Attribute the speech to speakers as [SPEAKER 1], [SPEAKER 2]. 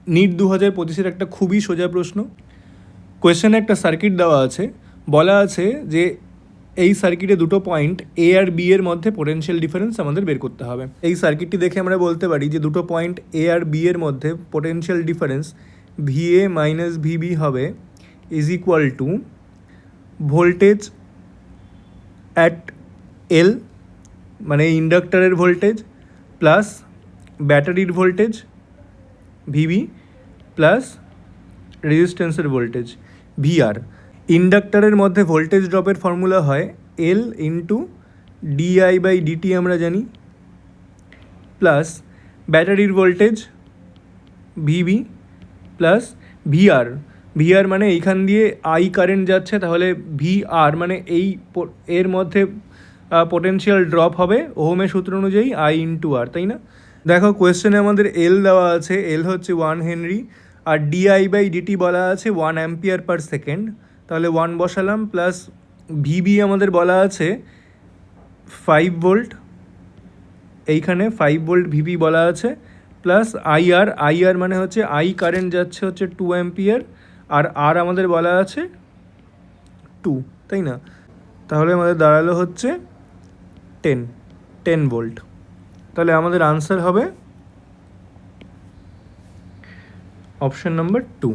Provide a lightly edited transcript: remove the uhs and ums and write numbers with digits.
[SPEAKER 1] NEET 2025 একটা খুবই সোজা প্রশ্ন। কোয়েশ্চেনে একটা সার্কিট দেওয়া আছে, বলা আছে যে এই সার্কিটে দুটো পয়েন্ট এ আর বি এর মধ্যে পোটেনশিয়াল ডিফারেন্স আমাদের বের করতে হবে। এই সার্কিটটি দেখে আমরা বলতে পারি যে দুটো পয়েন্ট এ আর বি এর মধ্যে potential difference VA minus VB হবে is equal to voltage at L, মানে ইন্ডাক্টরের ভোল্টেজ, প্লাস ব্যাটারির ভোল্টেজ ভিবি, প্লাস রেজিস্ট্যান্সের ভোল্টেজ ভিআর। ইন্ডাক্টরের মধ্যে ভোল্টেজ ড্রপের ফর্মুলা হয় L into di by dt আমরা জানি, প্লাস ব্যাটারির voltage VB plus VR. VR মানে এইখান দিয়ে আই কারেন্ট যাচ্ছে, তাহলে ভিআর মানে এর মধ্যে পোটেনশিয়াল ড্রপ হবে ওহমের সূত্র অনুযায়ী আই ইন্টু আর, তাই না? দেখো কোয়েশ্চেনে আমাদের এল দেওয়া আছে, এল হচ্ছে 1 হেনরি, আর ডিআই বাই ডিটি বলা আছে 1 অ্যাম্পিয়ার পার সেকেন্ড, তাহলে 1 বসালাম, প্লাস ভিবি আমাদের বলা আছে 5 ভোল্ট, এইখানে 5 ভোল্ট ভিবি বলা আছে, প্লাস আইআর, আইআর মানে হচ্ছে আই কারেন্ট যাচ্ছে হচ্ছে 2 অ্যাম্পিয়ার, আর আর আমাদের বলা আছে 2, তাই না? তাহলে আমাদের দাঁড়ালো হচ্ছে 10 ভোল্ট। তাহলে আমাদের আনসার হবে অপশন নাম্বার 2।